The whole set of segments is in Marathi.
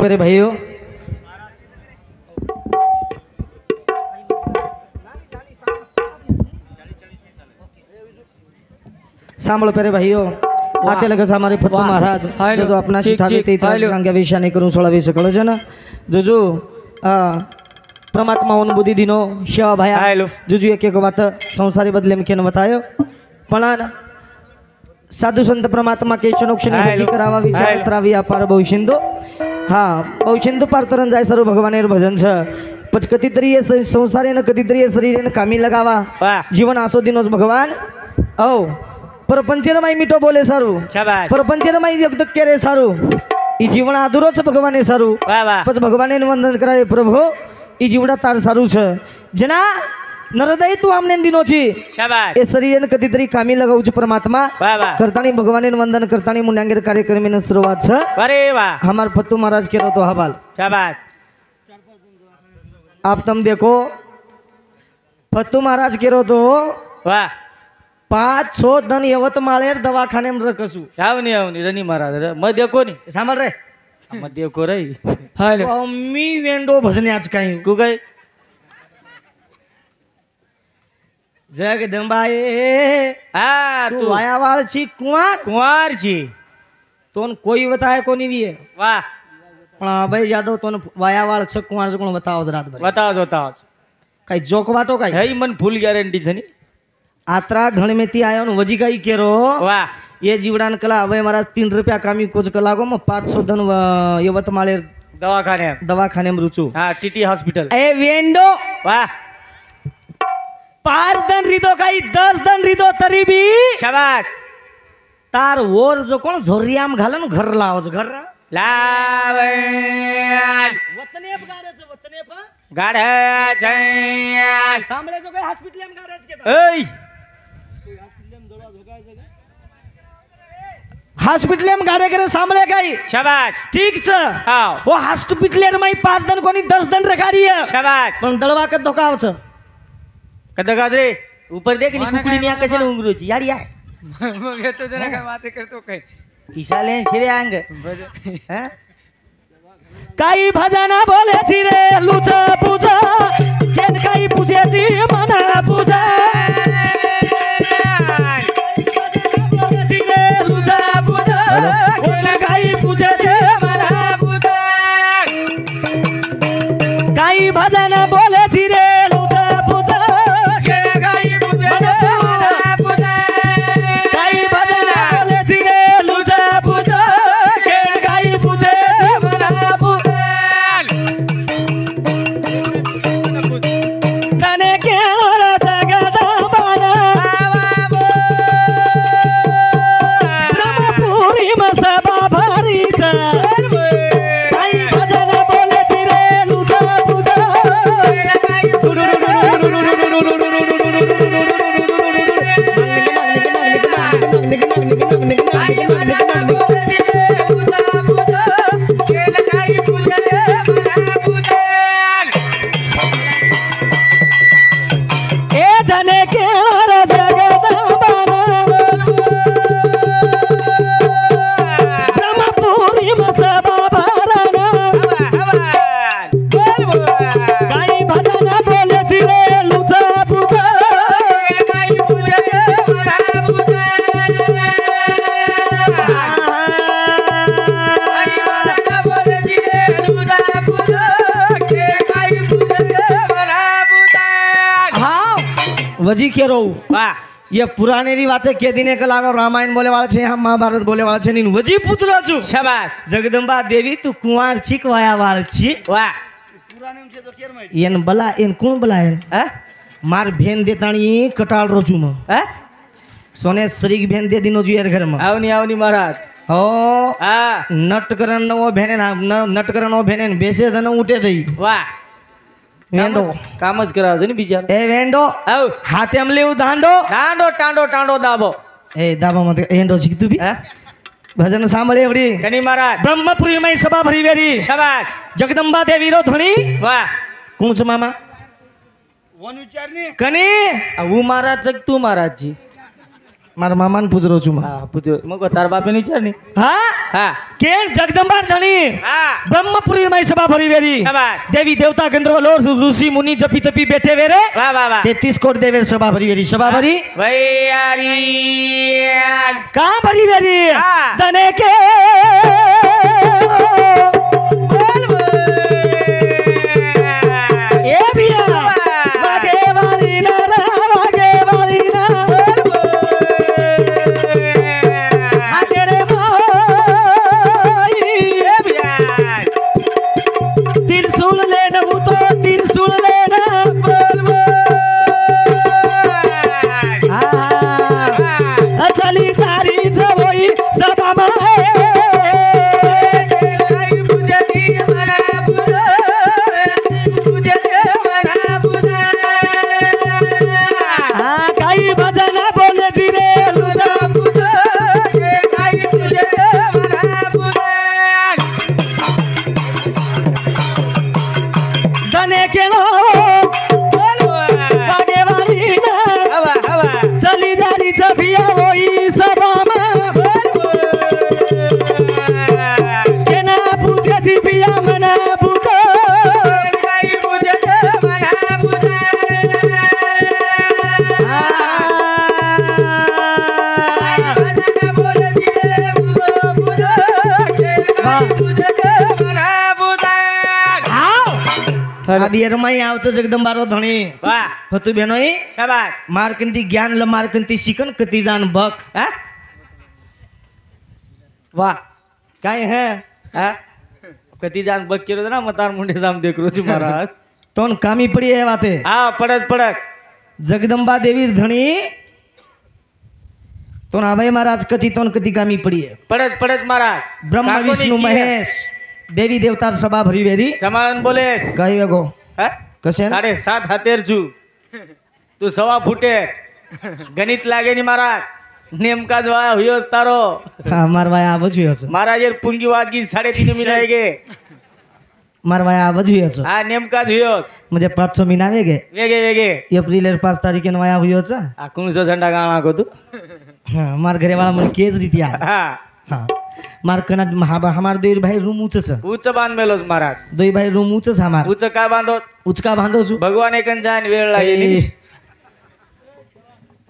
मेरे भाइयों, सांभळो पेरे भाइयों, आते लगे हमारे फत्तू महाराज जो अपना शिठावी ते सांग्या विषयाने करून 16 कळ जन जो परमात्मा उन बुद्धि दिनो शेवा भाया जुजू एक एक बात संसारी बदले में केन बतायो पण साधु संत परमात्मा के क्षणोक्षणी भजी करावा विचार त्रावी अपार बहुशिंदो हा बहुशिंदो पार तरन जाय सर्व भगवानेर भजन छ पच कधीतरी ये संसारेन कधीतरी शरीरेन कामी लगावा जीवन आसो दिनोच भगवान औ परपंचेर माई मिठो बोले सारू परपंचेर माई जगत केरे सारू ई जीवन अधुरोच भगवाने सारू पच भगवाने वंदन कराय प्रभु ई जीवडा तार सारू छ जना नरदय तू आमने दिनो छी शाबाश ए शरीरन कधीतरी कामी लगाऊ छ परमात्मा करतानी भगवाने वंदन करतानी मुंड्यांगेर कार्यक्रम में शुरुआत छ अरे वाह हमार फत्तू महाराज केरो तो हवाल शाबाश आप तुम देखो फत्तू महाराज केरो तो वाह 5-6 दन यवतमाळेर दवाखाने में रखसू आवनी रनी महाराज रे म देखो नी सांभाळ रे म देखो रे हालो मी वेंडो भजन्याच काही कु गई जगदंबाए हा तू वायावाळ छी कुंवार छी तोन कोई बताए कोनी भी है वाह पण भाई यादव तोन वायावाळ छ कुंवार कोण बताओ रात भर बताओ काही जोक वाटो काही हे मन फुल गॅरंटी छनी आत्रा घण में ती आयो न वजी काई केरो वाह ये जीवडान कला हवे महाराज 3 रुपया कामी कोच कलागो म 500 धन यवतमाळे दवाखाने में रुचू हां टीटी हॉस्पिटल ए वेंडो वाह 5 दन रिदो काई 10 दन रिदो तरी भी शाबाश तार ओर जो कोण झोरियाम घालन घर लावज घर लावे वतने गाडे सांभळे जो काय हॉस्पिटल में गाडे के एय हॉस्पिटल में गाडे करे सांभळे काई शाबाश ठीक छ हां वो हॉस्पिटल में 5 दन कोनी 10 दन रखाडी है शाबाश पण दळवा के धोकाव छ कदगा रे ऊपर देख नी कुकड़ी निया कसे उंगरो छी यार यार मग येतो जरा काय बात करतो काय पिसाले शिरे अंग हैं काही भजना बोले छी रे लुचा पूजा केन काही पूजे छी मना पूजा लुचा पूजा केन काही पूजे छी मना पूजा काही भजना बोले छी रे लुचा पूजा केन काही पूजे मना पूजा काही भजना बोले छी रे लुचा पूजा केन काही पूजे मना पूजा वजी के रो वाह ये पुराने री बातें के दिने के लागो रामायण बोले वाला छे हम महाभारत बोले वाला छे नी वजी पुत्र छु शाबाश जगदंबा देवी तू कुंवार छी वाया वाल छी वाह पुराने में तो केर में एन बला एन कोण बला है मार भेन देताणी कटाल रोचू म है सोने सरीक भेन दे दिनो जुएर घर में आवनी महाराज हो आ नटकरण नो भेने नटकरण नो भेने बेसे दन उठे दई वाह वेंडो कामज कराव जनी बिचार ए वेंडो आव हाथे हम लेऊ टांडो दाबो ए दाबो मत एंडो शिक तू भी भजन सांभळे एवढी कनी महाराज ब्रह्मपुरी में सभा भरी वेरी शाबाश जगदंबा देवी रो ध्वनि वाह कोण छ मामा वन विचारनी कनी वो महाराज जग तू महाराज जी मारा मामान पूजरो छु હા પૂછ્યો મગો તાર બાપે ની છે ને हाँ હા केण जगदम्बा धनी હા ब्रह्मपुरी में सभा भरी वेरी શાબાશ देवी देवता गंधर्व लोर ऋषि मुनि जपी तपी बैठे वेरे વાહ વાહ વાહ 33 कोट देवे सभा भरी वेरी सभा भरी વૈયારી कहाँ भरी वेरी हाँ। धने के ए बिया वागे वाली ना रा वागे वाली ना आगे रे भाई ए बिया त्रिशूल लेना वो तो त्रिशूल लेना हाँ चली सारी जवई सभा में हाँ कई भजन बोले जी रे धने के लो वागे वाली ना चली जानी जबिया वही सभा में के ना पूछे जी बिया मना पूछो अब ये रमाई आवच जगदम्बारो धणी વાહ फतु बेनोई શાબાશ मारकंती ज्ञान ल मारकंती शिकन कती जान बक હા વાહ काय है હા કદી જાન બક કર્યો ના મતાર મુંડે જામ દેખરો છું મહારાજ तोन कामी पड़ी है बाते હા પડત પડત जगदम्बा देवी धणी तोन अभय महाराज कची तोन कती कामी पड़ी है પડત પડત મહારાज ब्रह्म કાકોની विष्णु કી હે? महेश देवी देवता सभा भरी वेरी સમાન બોલેશ कही वेगो હે कसे 7.5 હાથેર છું તું સવા ફૂટે ગણિત લાગે ની મહારાજ નેમકા જ વાયા હુયો તારો मार भाई आवाज हुई है મહારાજ એ પુંગી વાજગી 3.5 મિલાયગે मार भाई आवाज हुई है આ નેમકા જ હુયો मुझे 500 महीना वेगे વેગે વેગે एप्रिल 5 तारीख के नया हुई है આ કુણસો ઝંડા ગાણા કો તું हाँ मार घरे वाला मन केज रीति आ હા हाँ मार कना हमार दो भाई रूम ऊंच छ ઉચ્ચ બાંધ મેલો છે મહારાજ दो भाई रूम ऊंच छ हमार ઉચ્ચ કા બાંધો उचका बांधो छु ભગવાન એકન જાન વેળ લાગે ની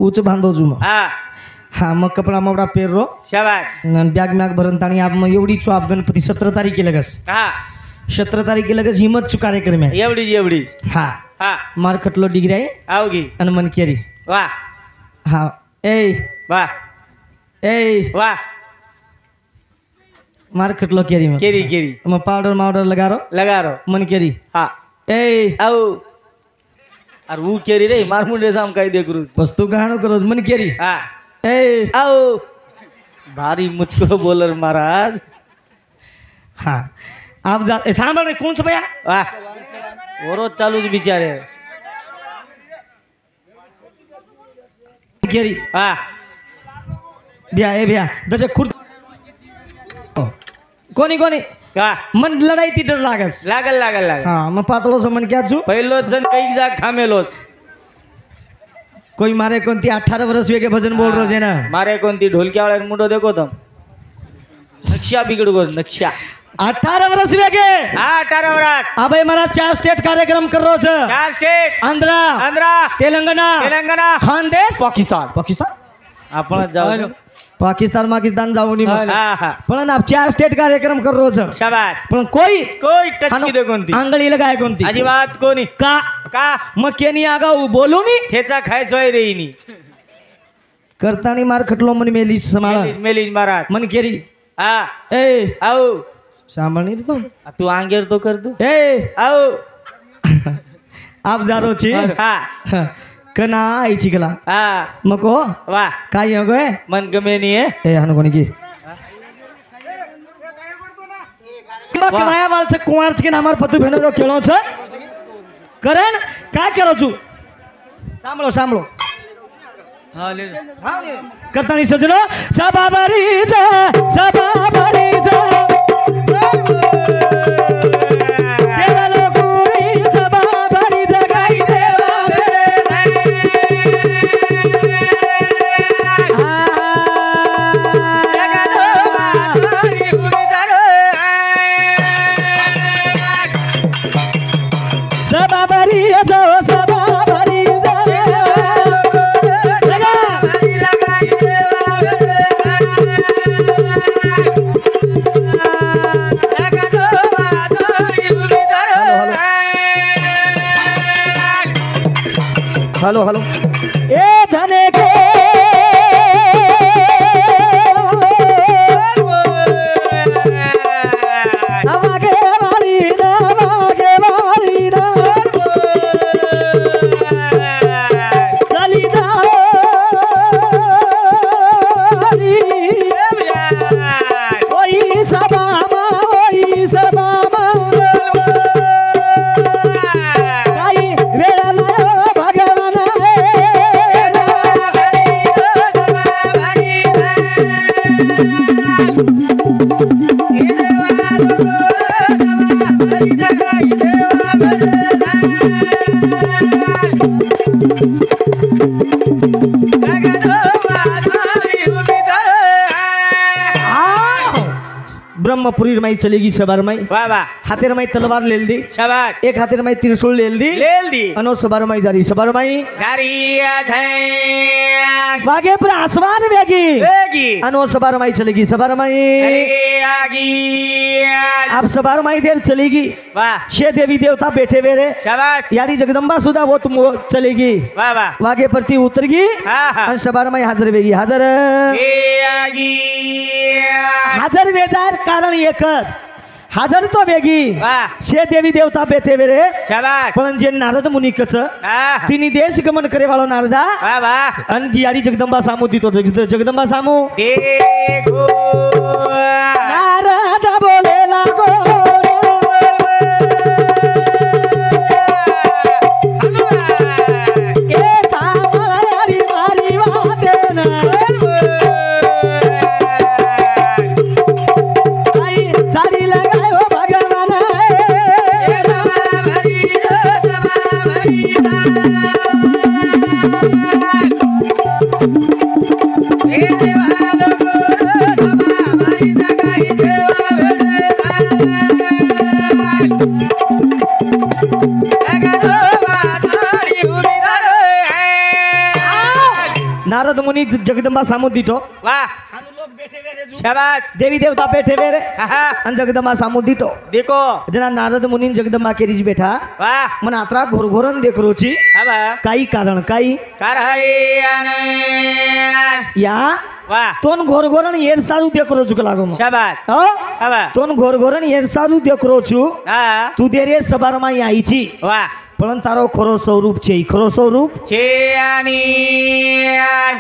ऊंच बांधो छु म હા हाँ मग कपडा मवडा पेररो શાબાશ बॅग मॅग भरून ताणी आप मग एवढी छु आप गणपती 17 तारीखे लगस હા 17 तारीखे लगस हिम्मत छु कार्यक्रम आहे એવડી જ એવડી हाँ હા मार खटलो डिग्री आहे આવગી आणि मन केरी વાહ हाँ ए વાહ ए વાહ मार खटलो केरी में કેરી કેરી मग पावडर मावडर लगारो લગારો मन केरी હા ए આવ અરે હું કેરી રે માર મુંડે જામ કાઈ દેકરું वस्तू गहाणो करो मन केरी હા ए આવ ભારી મુચકો બોલર મહારાજ हाँ आप जा सांभळ रे कोण छ भैया વાહ ઓરો ચાલુ જ બિચારે केरी હા भैया ए भैया जसे खुर्द कोणी कोणी હા मन लढाई ती डर लागस लागल लागल लागल हाँ मग पातळो छ मन क्या छु पहिलो जण कई जाग थांबेलोच कोई मारे कोणती 18 वर्ष वेगे भजन बोल रो छे ना મારે કોનથી ઢોલકિયા વાળા મુંડો દેખો તમ નકશા બિગડ ગયો નકશા 18 वर्ष वेगे હા 18 વર્ષ अभय महाराज 4 स्टेट कार्यक्रम कर रो छ 4 સ્ટેટ आंध्र આંધ્રા तेलंगाना તેલંગાના खानदेश पाकिस्तान पाकिस्तान आपण जाऊ पाकिस्तान पाकिस्तान जाऊ नी હા હા पण आप 4 स्टेट कार्यक्रम कर रो छ શાબાશ पण कोई કોઈ ટચ की दे कोणती आंगळी लगाय कोणती अजिबात कोणी का का मग केनी आगाऊ बोलू नी ठेचा खायचो आहे रे हिनी करतानी मार खटलो मन मेली समाळ मेलीज महाराज मन केरी હા ए આવ सांभळणी रे तू તું આંગેર તો કર તું ए આવ आप जारो छी હા कना आई चिकला હા मको વાહ काय हो गए મન ગમે ની હે ए हन कोणी की बाकी माया वाल से कुंवार के नामार पतु भेणो खेळो छ करण काय करो छु सांभळो सांभळो હા લે करतानी सजनो सभा भरी जा देवा लोकुरी सभा भरी जा गाई देवा आ हॅलो हॅलो ए धने के नवागे वाली नवागे वाली ललिता ओई सबामा काही वेळा भगवान ब्रह्मपुरी माई चलेगी सबार माई वाह वाह हाथेर माई तलवार लेल दी शाबाश एक हाथेर माई त्रिशूल लेल दी अनो सबार माई जारी सबार माई वागे पर आसमान वेगी अनो सबार माई चलेगी सबार माई आप सबार माई देर चलेगी वाह शे देवी देवता बैठे वेरे शाबाश यारी जगदम्बा सुधा वो तुम चलेगी वाह वाह वागे परती उतरगी हाँ सबार माई हाजर वेगी हाजर हाजर वेदार कारण एकच हाजर तो वेगी वाह शे देवी देवता बेथे वेरे शाबाश पण जे नारद मुनी कच हाँ तिनी देश गमन करे वाळो नारदा वाह वाह अन जी यारी जगदंबा सामू दितो जगदंबा सामू देखो नारद बोले लागो के सावळी मारी वाते ना आई सारी लगायो भगवान नारद मुनी जगदंबा सामू दितो वाह शाबाश देवी देवता बैठे वेरे हाँ अन जगदंबा सामू दितो देखो जना नारद मुनी जगदंबा केरीज बैठा वाह मन आत्रा घोरघोरन देख रोची हवा काही कारण काही कर या वाह तोन घोरघोरन येर सारू देख रोचू का लागो शाबाश हो हवा तोन घोरघोरन येर सारू देख रोचू हाँ तू देरे सबार माई आईची वाह पण तारो खरो स्वरूप छे खरो स्वरूप छेयानी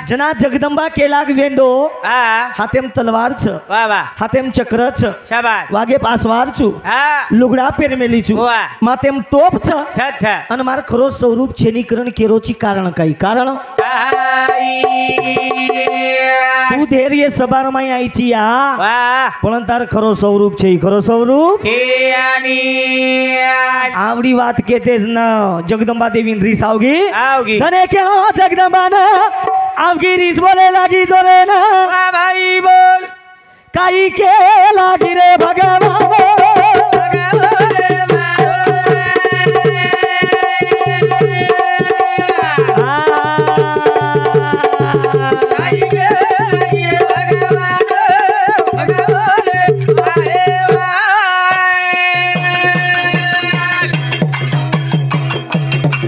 जना जगदंबा केलाग वेंडो हाँ हातेम तलवार छ वाह वाह हातेम चक्र छ शाबाश वागे पासवार छु हाँ लुगडा पेर मेली छु वाह मातेम टोप छ अच्छा अन मार खरो स्वरूप छेनीकरण केरोची कारण काही कारण तू धैर्य सबार माई आईची या वाह पण तार खरो स्वरूप छे खरो स्वरूप छेयानी आवडी वात केतेज न जगदंबा देवी रीस आवगी आओगी धने केनो जगदंबा न आवगी रीस बोले लागी जोरे न वाह भाई बोल काही के लागी रे भगवान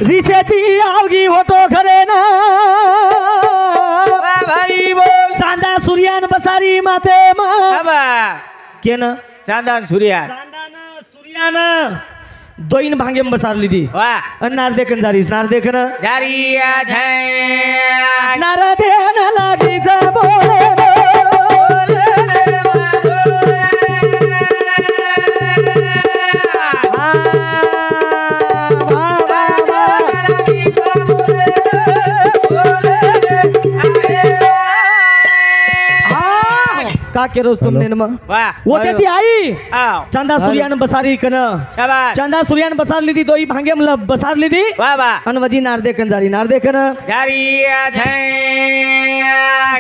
रिसेती आवगी होतो खरे ना भाई बोल चांदा सूर्यान बसारी माते मा हवा केन चांदन सूर्या चांदान सूर्यान दोइन भांगेम बसार लीधी वाह नार देखन जारीस नार देखन जारिया छै नार देन लागी जा बोले का के रोज तुमने नमा वाह वो देती आई आओ चंदा सूर्यान बसारी कन शाबाश चंदा सूर्यान बसार लीधी दोई भांगेम बसार लीधी वाह वाह अनवजी नार देखन जारी नार देखन जारिया छै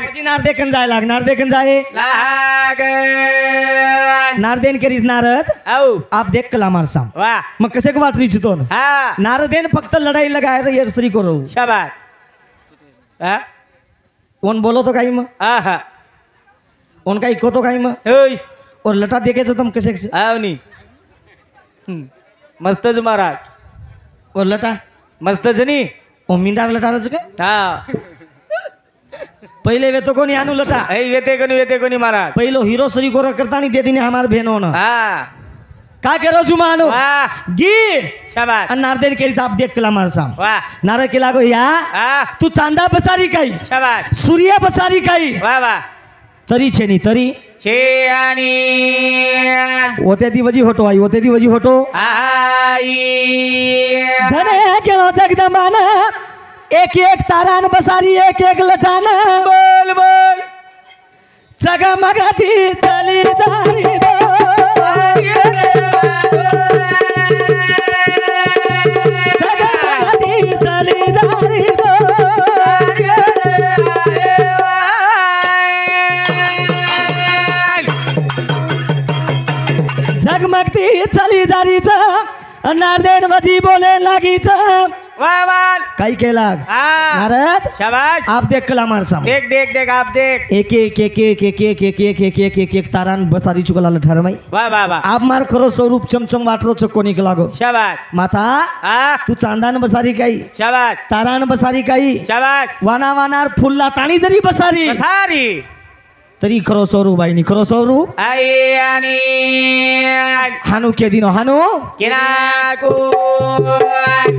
वजी नार देखन जाय लाग नार देखन जाय लाग नारदेन केरीस नारद आओ आप देख कलामार साम वाह मग कसे को वाटरी चितोन हाँ नारदेन फक्त लढाई लगाय रे श्री करो शाबाश हाँ कोण बोलो तो काही मग आहा कोण काही को तो काही मग ओय और लटा देखे तुम कसे कसे आओ नी मस्तच महाराज और लटा मस्तच नी ओ मिंडार लटारच का हा पहिले वेतो कोणी आणू लटा येते कोणी महाराज पहिलो हीरो सरी गोरा करता नहीं दे दीने हमार बहनों ने हा का करो जुमानो वाह गी शाबाश नारदेन केली आप देख केला मार साम वाह नारे केला गो या हा तू चांदा बसारी काही शाबाश सूर्य बसारी काही वाह वाह तरी छे नी तरी छे आणि होते दिवजी होतो आई होते दिवजी होतो आई धने केलो जगदंबान एक एक तारान बसारी एक एक लटान बोल बोल जगमगाती चली दारी दो जगमगाती चली दारी दो झगमगती चली जारीच नारदेन वजी बोले लागीच वाह वाह काही केला हा नारद शाबाश आप देख कला मार साम देख देख देख आप देख एक एक एक एक एक एक एक एक एक एक एक एक तारान बसारी चुकला ठरमाई वाह वाह वाह आप मार खरो स्वरूप चमचम वाटरो चक्को निकला गो शाबाश माता हा तू चांदान बसारी काही शाबाश तारान बसारी काही शाबाश वाना वानार फुल्ला ताणी जरी बसारी सारी तरी खरो स्वरूप बाईनी खरो स्वरूप आई आणि हानू के दिनो हानू किनाकू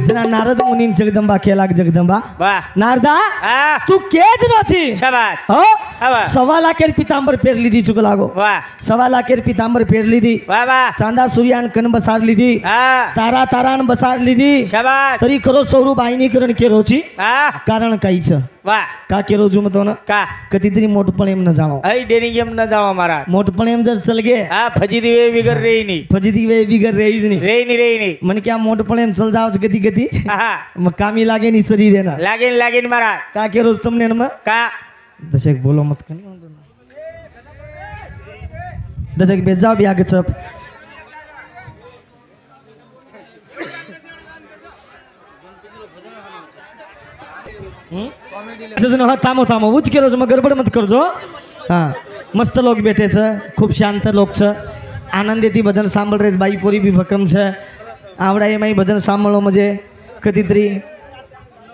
जना नारद मुनीन जगदंबा केला जगदंबा वाह नारदा हा तू केज नची शाबाश हो शाबाश 1.25 लाखेर पितांबर पेरली दी चुक लागो वाह 1.25 लाखेर पितांबर पेरली दी वाह वाह चांदा सूर्यान कन बसारली दी हा तारा तारान बसारली दी शाबाश तरी खरो स्वरूप आईनीकरण केरोची हा कारण काहीच वाह का केरो जुमतो ना का कधीतरी मोठपण एम न जावो आई डेरी गेम न जावा महाराज मोठपण एम जर चल गे हा फजी दिवे बिगर रेनी फजिती वे बिगर रहीच नाही रेनी मन क्या मोठपण एम चल जावच गती गती हा मग कामी लागे नी सरी देना लागेन लागेन महाराज का केरोज तुमने मग का दशक बोलो मत कनी दशक बेच जाओ भी आगे चप हा थांबो थांबो उच केलो मग गडबड मत करजो हा मस्त लोक भेटेच खूप शांत लोक छ आनंद येते भजन सांभळ रेस बाई पोरी बी भक्कम छ आवडा ये माई भजन सांभळो म्हणजे कधीतरी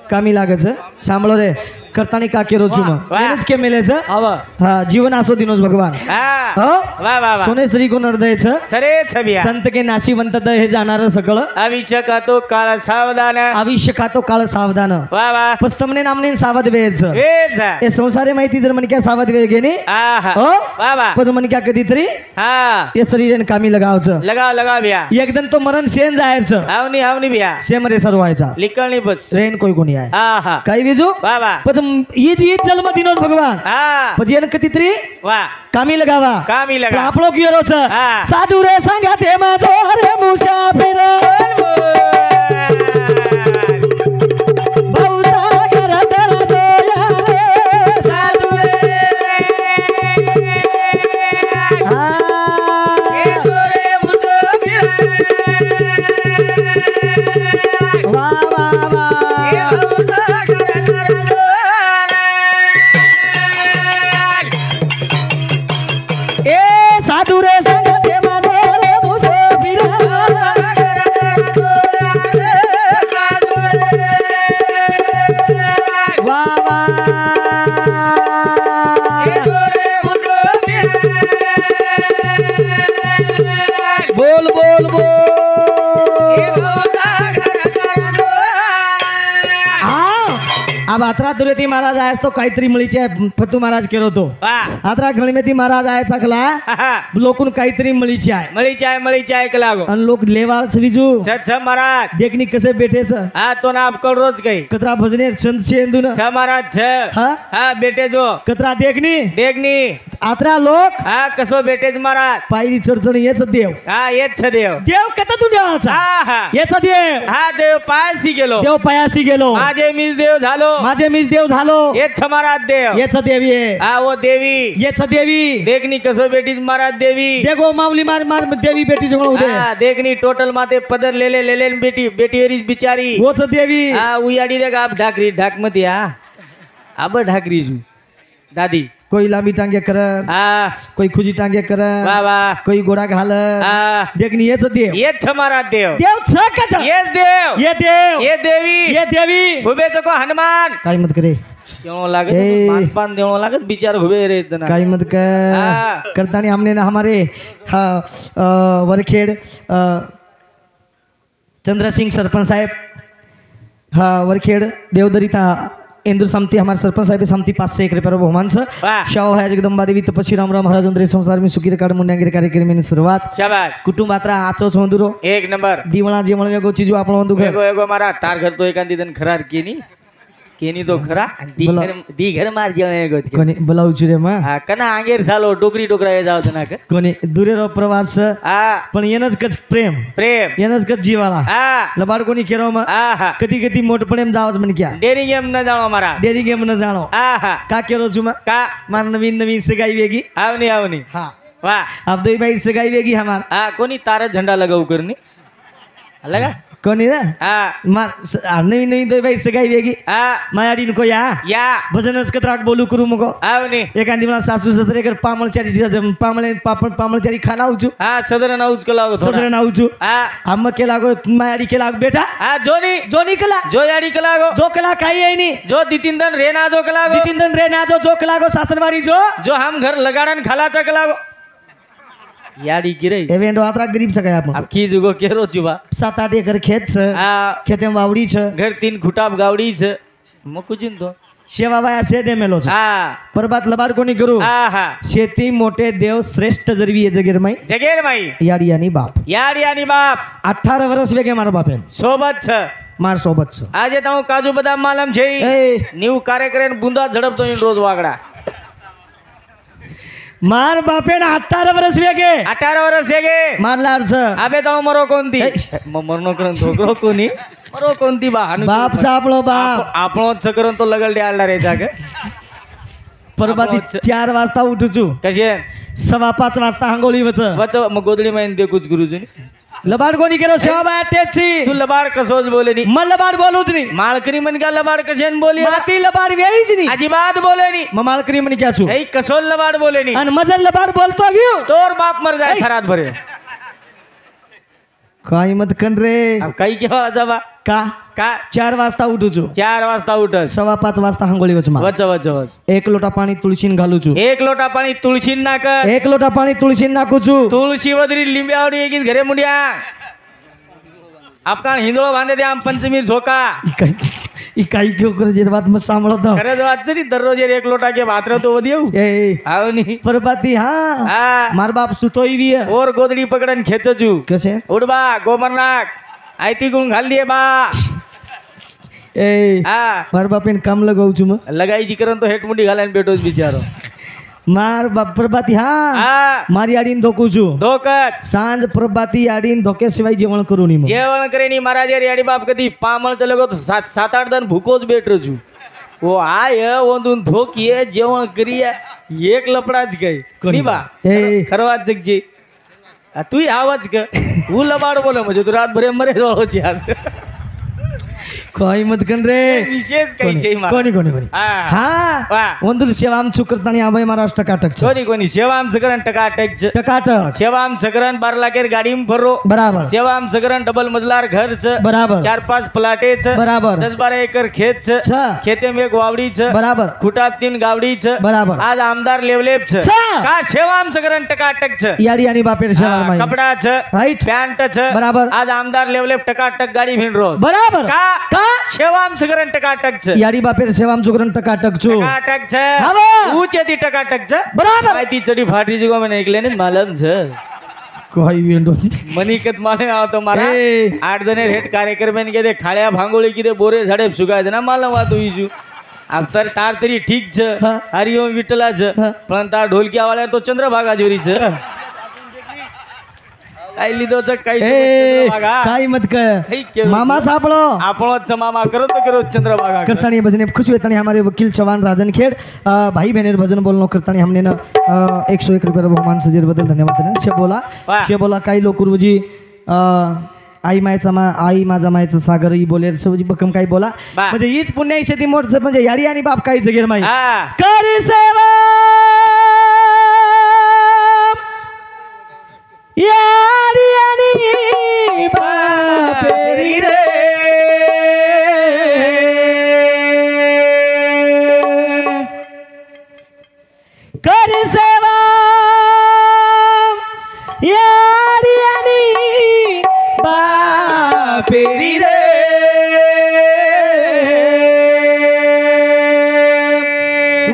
कामी लागच सांभळो रे करतानी का केरो छु मग वाह. एनच के मेलेच हवा हा जीवन आसो दिनोस भगवान हा हो वाह वाह वाह सोने श्री गुण हृदय छ सरे छबिया संत के नाशिवंत द हे जाणार सकळ अभिषेक तो काळ सावधान आयुष्य खातो काळ सावधान वाह वाह पस तमने नामने सावध वेच हेच हे संसारे माहिती जर मन क्या सावध वेळ घेणे आहा हो वाह वाह पस मन क्या कधीतरी हा हे शरीरन कामी लगावचं लगाव बिया एकदम तो मरण शेन जायचं हावनी बिया शेम रे सर्व व्हायचा लिकळणी बस रेन कोई कोणी आहे आहा काही विजू वाह वाह पस ये जी जन्म दिनोस भगवान हा पस येन कधीतरी वाह कामी लगावा कामी पण लगा आपलो किरोच हा. साधू रे सांगा ते माझो रे मुसाफिर भाऊचा घर तेरा जोया रे साधू वा वा वा ए साधू रे सांगा ते माझो रे मुसाफिर वा वा बोल बोल बोल हाँ अब आत्रा दुरेती महाराज आयस तो काहीतरी मळीचे फतू महाराज केलो तो वाह आत्रा गणमेती महाराज आयचा खला लोकून काहीतरी मळीचे आहे मळी चाय लागो आणि लोक लेवाच विजू छ महाराज देखणी कसे भेटेच हा तो ना आप रोज काही कतरा भजने संत शेंदून छ महाराज छ हा हा बेटे जो कतरा देखणी देखनी आत्रा लोक हा कसो बेटेज महाराज पायरी चढचण येच देव हा येत छ देव देव कथा तू देवाचा हा हा याचा देव हा देव पायसी गेलो देव पायाशी गेलो माझे मीच देव झालो माझे मीच देव झालो येत छ महाराज देव याचा देव ये हा वो देवी याचा देवी देखनी कसो बेटीज महाराज देवी देखो माऊली मार मार देवी बेटी जवळ उदे हा देखनी टोटल माते पदर लेले बेटी हरीच बिचारी वोच देवी हा उयाडी देख आप ढाकरी ढाक मत या अब ढाकरी जू दादी कोई लांबी टांगे करन हा कोई खुजी टांगे करन वा वा कोई गोडा घालन हा देखनी हेच देव येच मारा देव देव छ कथा येच देव ये देव ये देवी ये देवी हुबे तो को हनुमान काय मत करे देवो लागत ए. मानपान देवो लागत बिचार हुबे रे इतना काय मत कर हाँ। करतानी हमने ना हमारे वरखेड़ चंद्र सिंह सरपंच साहेब वरखेड़ देवदरी था इंदूर समती हमारे सरपंच साहेब समती 501 रुपये बहुमान वाह। शाह है जगदंबा देवी तपस्वी रामराव महाराज उंदरे संसार में सुखी काढ मुंड्यांगिरी कार्यक्रम सुरुवात शाबाश कुटुंबात्रा आचो सोंदुरो एक नंबर दिवळा जेवण वेगो चीजो आपण वंदु घर एगो एगो मारा तार घर तो एकांती दिन खरार केनी तो खरा बोला. दी घर मार जेवण एगो कोणी बोलाऊ चुरे मा हा कना आंगेर झालो डोकरी डोकरा ये जाव तना का कोणी दुरेरो प्रवास हा पण येनच कच प्रेम प्रेम येनच कच जीवाला हा लबाड कोणी केरो मा हा हा कधी कधी मोठपणेम जावच म्हण क्या डेरी गेम न जाणो मारा डेरी गेम न जाणो हा हा का केरो जुमा का मार नवीन नवीन सगाई वेगी आवनी आवनी हाँ वाह अब दो भाई सगाई वेगी हमार हा कोणी तारा झंडा लगाऊ करनी लगा कोणी ना हा मार नवीन नवीन दो भाई सगाई वेगी हा मायाडी नको या या भजनच कतराक बोलू करू मगो आवनी एखादी मला सासू ससरे कर पामळचारी खाना आउचू हा सदर नाऊच को लागो सदरे नाउचू हा अम्म के लागो मायाडी के लाग बेटा हा जोनी जोनी कला जो याडी को लागो जो कला काही आहे नी जो दितिन दन रेना जो को लागो तीन दिन रे ना जो कलागो सासरवाड़ी जो जो हम घर लगाड़न खाला चक लागो याडी गिरे एवेंट वात्रा गरीब सकाय आपण अब की जुगो केरो जुबा 7-8 एकर खेत छ हा खेतेम वावडी छ घर 3 खुटाब गावडी छ मकुजिन तो शेवा बाया शेदे मेलो छ हा परबात लबाड कोणी करू हा हा शेती मोठे देव श्रेष्ठ जरवी जगेर माई जगेर माई याडी आणि बाप याडी आणि बाप 18 वर्ष वेगे मारो बापेन सोबत छ मार सोबत छ આજે તો હું કાજુ બદામ માલમ છે ए ન્યુ કાર્યક્રમ બુંદા ઝડપતો રોજ વાગડા मार बापेन 18 वर्ष वेगे 18 વર્ષ છે કે मारलार छ આબે તો મરો કોનતી મરનો કરન ઢોકરો કોની મરો કોનતી બા હાનું बाप चा आपलो बाप આપણો ચકરન તો લગલ આલડા રે જાગે परबाती 4 वाजता उठू छु कशे 5:15 वाजता हांगोळी वच वच मग गोदडी माइन दे कुछ गुरुजी लबाड कोणी केलो शेवा बाया टेची तू लबाड कसोज बोले नी म लबाड बोलूच नी मालकरी मन का लबाड कशेन बोली माती लबाड वेळीच नी अजिबात बोले नी म मालकरी म्हणे क्या छु ए कसोल लबाड बोले नी आणि मजल लबाड बोलतो व्ह्यू तोर बाप मर जाए खरात भरे काही मत कन रे अब काही केवा जाबा का 4 वाजता उठू छु 4 वाजता उठस 5:15 वाजता हांगोळी वच मा वच वच वच 1 लोटा पाणी तुळशीन घालू छु एक लोटा पाणी तुळशीन नाकर 1 लोटा पाणी तुळशीन नाकू छु तुळशी वदरी लिंब्यावडी एकीच घरे मुंड्या आपका हिंदोळ बांधे दे आम पंचमी झोका ई काही क्यों कर जे बात मत सांभळत खरे जो आज जरी दररोज एक लोटा के भात तो वदियो ए आवनी परबाती हां हा मार बाप सुतोई भी है और गोदडी पकडन खेचजू कसे उडबा गोमरनाक आयती गुण घाल दिए बा ए हा मार बापेन काम लगाऊ छु म लगाई जी करन तो हेट मुंडी घालान बेटोस बिचारो मार बाप प्रभाती हां हा मारी आडीन धोकू छु धोकत सांज प्रभाती आडीन धोके शिवाय जेवण करू नी जेवण करे नी महाराज याडी बाप कधी पामळ चलगो तो 7-8 दन भूकोच बेटरजू ओ आय ओंदून धोकिये जेवण करिये एक लपडाच गई कोणी बा ए खरवाच जगजी तू आवाज ग तू लबाड बोल म्हणजे तू रात भरे मरे जावची आज काही मत कन रे विशेष काही जय कोणी कोणी कोणी हा हा वंदुर सेवाम चुकरतानी अभय महाराष्ट्र काटक छ कोणी कोणी सेवाम सगरण टकाटक टकाटक सेवाम सगरण 12 लाखेर गाडी में फरो बराबर सेवाम सगरण डबल मजलार घर छ बराबर 4-5 प्लाटे छ बराबर 10-12 एकर खेत छ छ खेते में एक वावडी छ बराबर खुटात 3 गावडी छ बराबर आज आमदार लेवलेप छ छ का सेवाम सगरण टकाटक छ याडी आणि बापेर सेवार माई कपडा छ राइट पॅन्ट छ बराबर आज आमदार लेवलेप टकाटक गाडी भिन रोज बराबर का का सेवाम सगरण टकाटक छ याडी बापेर सेवाम चुकरन टकाटक छु टकाटक छ हवा ऊंचे ती टकाटक छ बराबर माहिती चडी फाटी जगो में निकले ने मालूम छ काही वेंडो मनिकत माले आवतो मारा ए 8 जने हेट कार्यक्रम के दे खाळ्या भांगोळी किदे बोरे झाडे सुगाय ना मालम वातो इजू अब तर तार तरी ठीक छ हाँ। हरिओम विठला छ हाँ। पण तार ढोलकिया वाला तो चंद्रभागा जोरी छ काय लिदो छ काय ए चंद्रभागा काही मत हे क केवढं- मामा सापळो आपणो छ मामा करो तो करो चंद्रभागा कर। करतानी भजन खुशी होतानी हमारे वकील चौहान राजन खेड़ भाई बहनेर भजन बोलनो करतानी हमने ना 101 रुपये बहुमान सजेर बदल धन्यवाद देने वाह। शे बोला काही लोक गुरुजी आई माझा मायचं सागर ही बोले सवजी बकम काही बोला वाह। म्हणजे हीच पुण्याई शेती मोठ म्हणजे याडी आणि बाप काही जगेर माई हा करी सेवा यारी आणि बापेरी रे कर सेवा यारी आणि बापेरी रे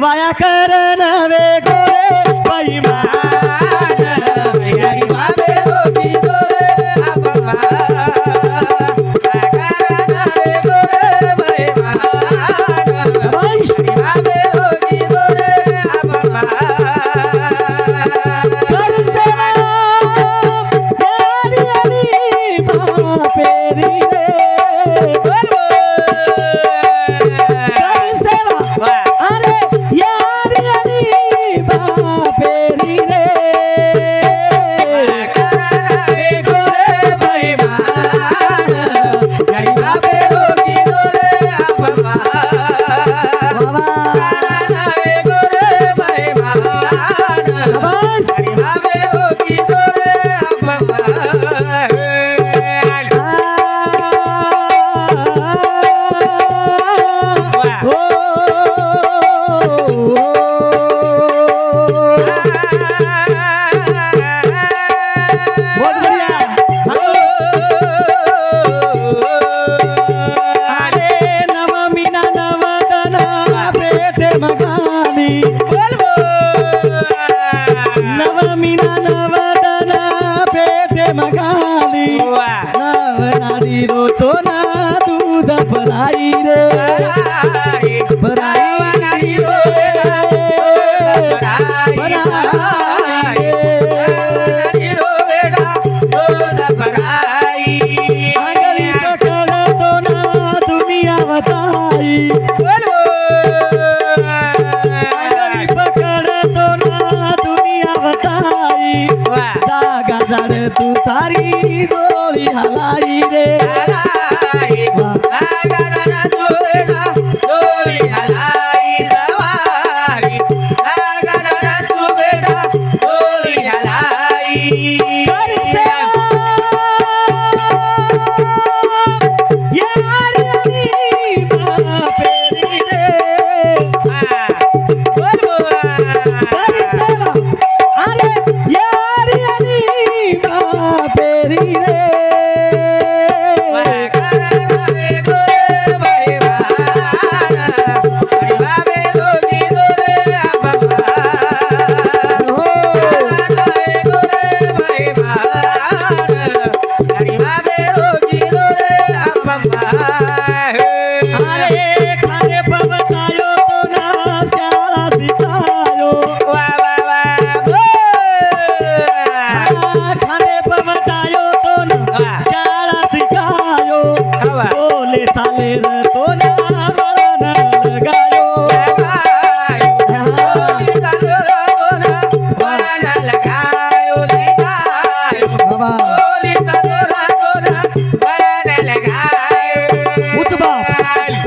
वाया कर नवे गोरे बैमान यारी बापे रोटी गोरे आपमा नवे गोरे बैमान यारी बापे रोटी गोरे आपमा कर सेवा यारी आणि बापेरी रे कर सेवा अरे यारी आणि बापेरी रे नवे गोरे बैमान यारी बापे रोटी गोरे आपमा नवे गोरे बैमान यारी बापे रोटी गोरे आपमा बहुत बढ़िया अरे नवमीना नवदना पेटे मगानी नवमीना नवदना पेटे मगानी नवनारी रोतो ना दूध भराई रे भराई आंगली पकड़ तो ना दुनिया बताई आंगली पकड़ तो ना दुनिया बताई जागा जड़ तू तारी जोड़ी हलाई रे कर सेवा यारी आणि बापेरी रे कर सेवा अरे यारी आणि बापेरी रे अरे खाने पवतायो तो ना शाळा शिकायो खाने पवतायो तो ना शाळा शिकायो बोले चाले र तो ना वळण लगायो बाबा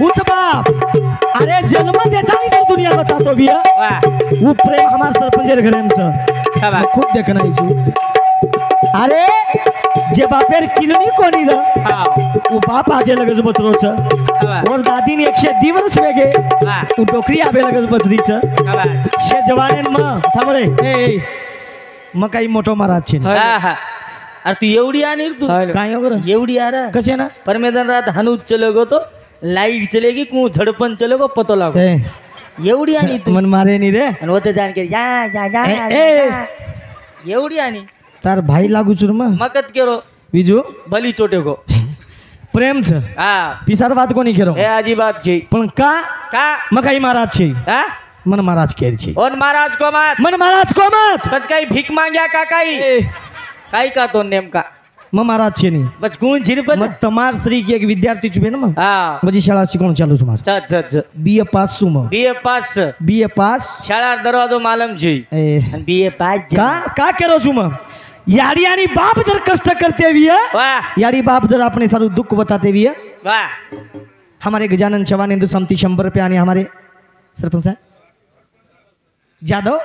उच बाप अरे जन्म देता ही जर दुनिया बतातो बिया वो प्रेम हमार सरपंचेर घरांचं खुद देखना इछु अरे जे बापेर किलनी कोणी र वो बाप आजे लगज बतरोच और दादीने 110 वर्ष वेगे वो डोकरी आबे लगज बतरीच शे जवानेन म थांबरे ए म काही मोठो महाराज छे अरे तू एवढी आणि तू काय हो एवढी आ रहा कसे ना परमेदन रात हनुज चलेगो तो लाइट चलेगी को झड़पन चलेगो पतो लागो एवढी आणि तू मन मारे नी रे आणि होते जाण के या या या एवढी आणि तार भाई लागू चुरमा मकत केरो बीजू भली चोटे को प्रेम छ हा पिसार बात कोणी केरो हे आजी बात छे पण का का मकाई महाराज छे हा मन महाराज केर छे और महाराज को मत मन महाराज को मत बस काही भीक मांग्या का काही का तो नेमका मग महाराज छे नी बस गुण झिरपन मग तमार श्री की एक विद्यार्थी छुबे ना मग हा माझी शाळा शिकवून चालू सुमार च बीए पास सु मग बीए पास बीए पास शाळा दरवाजो मालम छे आणि बीए पास का करो छु मग यारी आणि बाप जर कष्ट करते हुए वाह यारी बाप जर अपने सारू दुख बताते हुए वाह हमारे गजानन चौहान हिंदू समिति 100 रुपये आणि हमारे सरपंच साहब जादव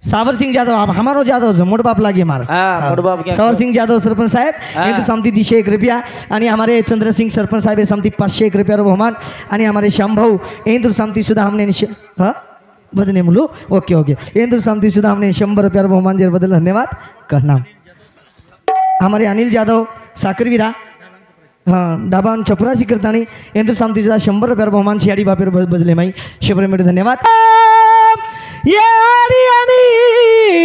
सावर सिंह जाधव हमारो जाधव છે મોટ બાપ લાગે મારા હા મોટ બાપ सावर सिंह जाधव सरपंच साहेब हिंदू समती 101 रुपया आणि हमारे चंद्रसिंह सरपंच साहेब समती 501 रुपया बहुमान आणि हमारे श्यामभाऊ हिंदू समती सुद्धा हमने हाँ भजने मुलो ओके ओके हिंदू समती सुद्धा हमने 100 रुपया बहुमान जे बदल धन्यवाद कहना हमारे अनिल जाधव साखरवीरा हाँ डाबान चपराशी करतानी हिंदू समती सुद्धा 100 रुपया बहुमान शियाडी बापेर बदले माई शिवप्रेमी धन्यवाद यारी आणि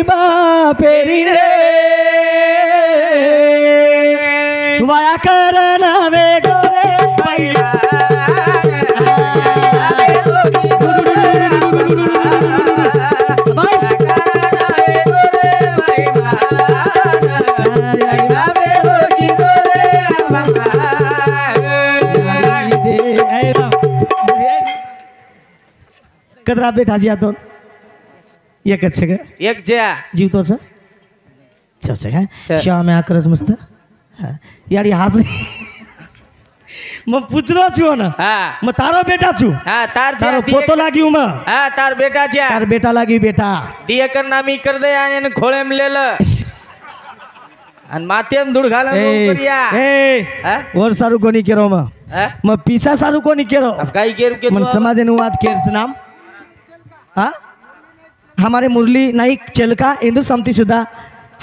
बापेरी रे वाया करना वे गोरे पैया कदरा बेटा जी तो एकच છે કે એક છે આ જીવતો છે છે છે. શ્યામ આકરસ મસ્ત યાર હાજરી मैं पूछ रहा छू ना હા मैं तारो बेटा छू હા તાર છે तारो पोतो लागी मैं હા તાર બેટા છે तार बेटा लागी बेटा દિયે કર નામી કર દે અને એને ખોળેમ લે લે અને માથેમ ધૂળ ઘાલે કર્યા હા और सारू कोनी केरो હા मैं पीसा सारू कोनी केरो કાઈ કેરું કે मन समाज ने बात केर से नाम हाँ हमारे मुरली नाइक चलका हिंदू समती सुधा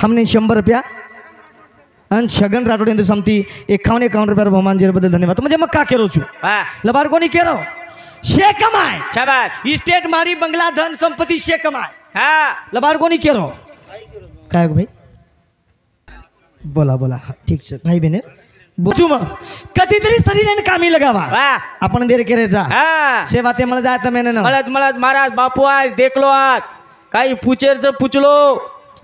हमने 100 रुपया आणि छगन राठोड हिंदू समती 51 रुपया बहुमान जे बदल धन्यवाद म्हणजे मग का केरो छू હા लबार कोणी केरो शे कमाय શાબાશ इस्टेट मारी बंगला धन संपत्ती शे कमाय હા लबार कोणी केरो काय गो भाई बोला बोला हा, ठीक છે भाई बहने बुजू मग कधीतरी शरीराने कामी लगावा વાહ आपण देर केरेचा હા सेवा ते मला जात मेने ना મળત મળત મહારાજ બાપુ આજ દેખલો આજ કાઈ પૂછેર છે પૂછલો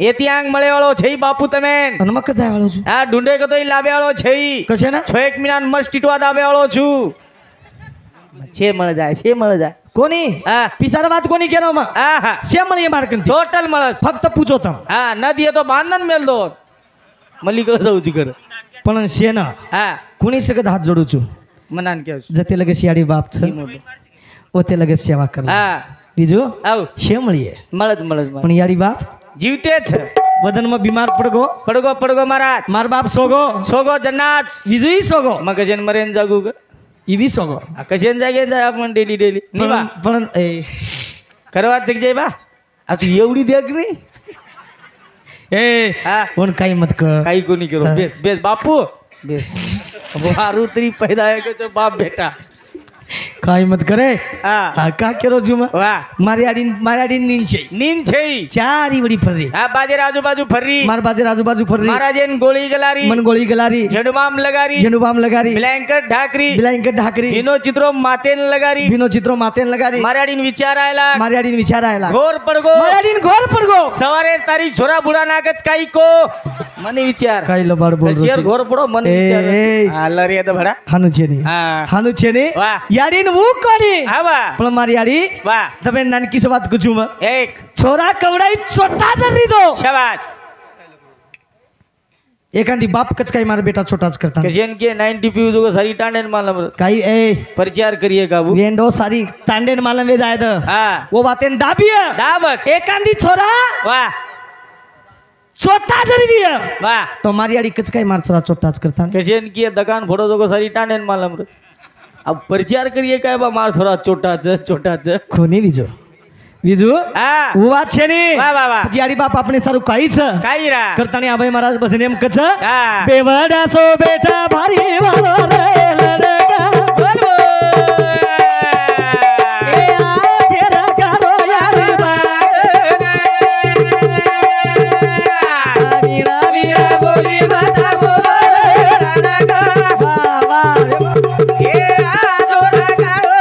એતિયાંગ મળે વાળો છે ઈ બાપુ તમે અને મક જાય વાળો છું આ ઢુંડે કતો ઈ લાવે વાળો છે ઈ કશે ના છો એક મિનાન મસ્ત ટીટવા દાવે વાળો છું છે મળે જાય कोणी હા पिसार बात कोणी केरो मग હા હા शे मळी मार्कंती ટોટલ મળસ फक्त पूछो तम હા ન દિયે તો બાંધન મેલ દો મલી કર દઉં છું ઘર पण शे ना હા कोणी सगळं हात जोडू છું મનાન કેવું છું जते लगे शियाडी बाप छ ओते लगे सेवा कर હા બીજું આવ शे मळी મળત पण याडी बाप જીવતે છે वदन में बीमार पडगो પડગો મહારાજ मार बाप सोगो સોગો જન્નાથ विजयी सोगो મગજન મરેન જાગુ કે इवी सोगो આ કશેન જાગે જાય आपण डेली ની બા पण ए કરવા જગ જાય બા આ તું એવડી દેખ ની ए હા पण काही मत कर કાઈ કો ની કરો હા. બેસ બેસ બાપુ બેસ वो हारुत्री पैदा है के जो बाप बेटा काही मत करे હા हा का केरो छु मैं વાહ मारी आडी नींद छे નીન છે ઈ. चारी बड़ी फरी હા બાજે આજુબાજુ ફરી मार बाजे आजूबाजू फरी મહારાજેન ગોળી ગલારી मन गोळी गलारी જડબામ લગારી जेनुबाम लगारी બ્લેન્કેટ ઢાકરી ब्लँकेट ढाकरी ભીનો ચિત્રો માથેન લગારી बिनो चित्रो मातेन लगारी મારાડીન વિચાર આયલા मारी आडी विचार आयला ઘોર પડગો मारी आडी घोर पडगो સવારે તારી છોરા બુડા નાગજ કાઈ કો મને વિચાર काही लबाड बोल શેર ઘોર પડો મને ए, વિચાર ए. હા લરિયા તો ભડા हानु छेनी હા हानु छेनी વાહ याडीन वो कोणी હા વાહ पण मारी आडी વાહ તમે નાનકી सी बात कुछु म એક छोरा कवडाई छोटा जरी दो શાબાશ एखादी बाप कच काही मार बेटा छोटाच करता કશેન કે 90 પીવું જો સારી ટાંડેન માલમ काही ए પ્રચાર કરીએ કાબુ वेंडो सारी तांडेन मालम वे जाय द હા वो बातें दाबिय દાબત एखादी छोरा વાહ छोटा जरी दिय વાહ तो मारी आडी कच काही मार छोरा छोटाच करता કશેન કે દકાન ફોડો જો સારી ટાંડેન માલમ अब प्रचार કરીએ કાય બા માર થોડા छोटा છે कोणी विजो विजू હા वो बात छे ने વાહ વાહ વાહ પછી આડી બાપ આપણે સારું કાઈ છે કાઈ રા કરતાણી આભાઈ મહારાજ બસ એમ કચ હા બેવડા સો બેટા ભારી વાળો રે લડકા બોલ એ આજે રગારો યારી વીરા વીરા બોલી બતા બોલો વાહ વાહ એ આ દોરા કાળો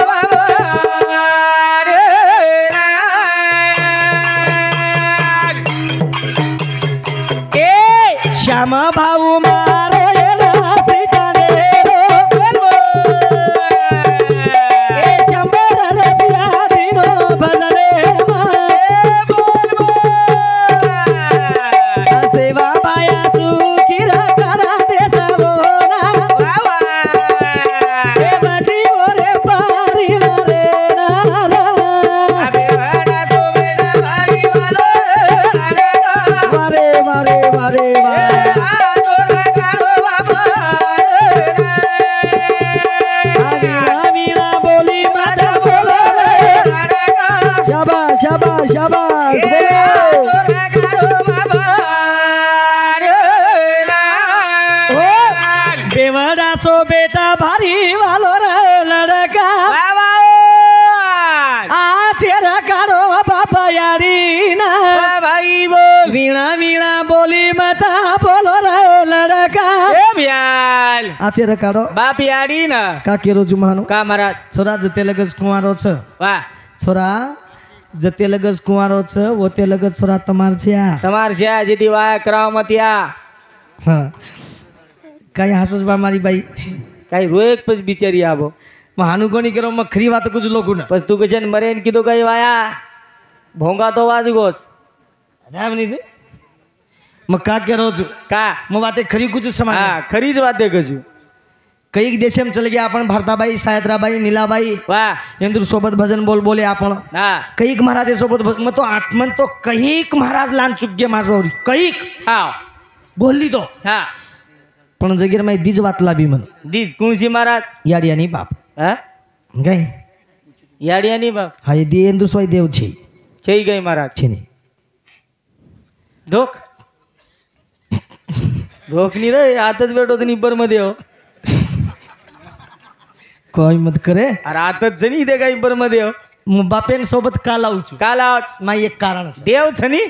એ શ્યામ ભાઉ મારો એના સિકાને રો એ શંબર રે બિરાદીનો ભજને માં સેવા પાયા સુખી રખરા દેસવોના એ બજી ઓરે પારી રે નારા शाबाश शाबाश शाबाश बेवड़ा सो बेटा भारी वालो रे लड़का आचेर कारो बाबा यारी ना भाई बोल वीणा वीणा बोली मता बोलो रे लड़का ब्याल आचेर कारो बाप यारी ना का केरो जुमानो का महाराज छोरा जते लगज कुंवारो छ वाह छोरा जते लगज कुंवारो छ वते लगज छोरा तमार छ्या તમાર છે જેથી વાય કરાવમતિયા हाँ काय हसस बा मारी बाई કઈ રોએક પછી બિચારી આવો मग हानू कोणी करो मग खरी वात कुछ लोक ना પછી તું કશે મરે ને કીધું કઈ વાયા ભોંગા તો વાજગોસ नाही ते मग का करो छु का मग वाते खरी कुछ समाज હા ખરી જ વાત કજુ कई देश में चले गया आपण भारताबाई सायत्राबाई नीलाबाई વાહ इंदूर सोबत भजन बोल बोले आपण હા कैक महाराज सोबत मग तो आत्मन तो कैक महाराज लान चुक्गे मारवरी कैक હા बोलली तो હા पण जगीर माई दीज वातला बी म्हण દીજ કુણસી महाराज याडी आणि बाप હા काय યાડિયાની બાપ हा ये दे इंदू सोय देव छे થઈ ગઈ महाराज छेनी धोक धोक नाही रे आताच भेटतो निब्बर मध्ये हो कोई मत करे अरे आताच जणी दे का इब्बर मध्ये हो मग बापेन सोबत का लावू छु काल माई एक कारण छे देव छनी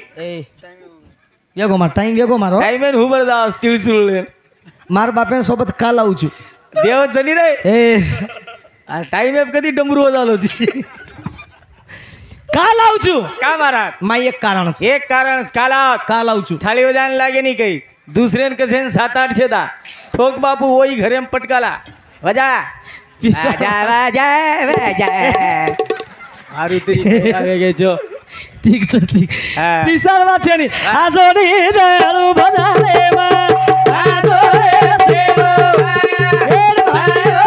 वेगो मार टाइम वेगो मारो टाइम एन हुबर जास तिळसुळले मार बापेन सोबत का लावू छु देव छनी रे ए टाइम एप कधी डमरू झालो ची का लावू छु का महाराज माई एक कारण छे एक कारण काला का लावू छु थाली वजान लागे नहीं कहीं दूसरे ने कसे 7-8 छेदा ठोक बापू वही घरे में पटकाला वजा वाजा वाजा वाजा हारू तरी आगे गे जो ठीक छे ठीक हाँ। पिसार वाचेनी आजोडी दयाळू भजाले मा आजोरे सेवा हेड भायो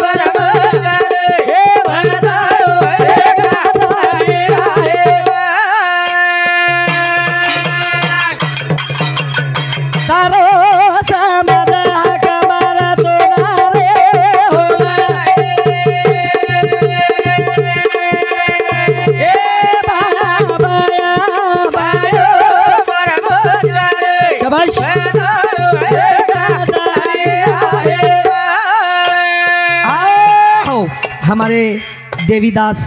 बरबरे हे भजायो हे गाताई राहेवा तारो समादा कमारा तोनारे होला शाबाश आओ हमारे देवीदास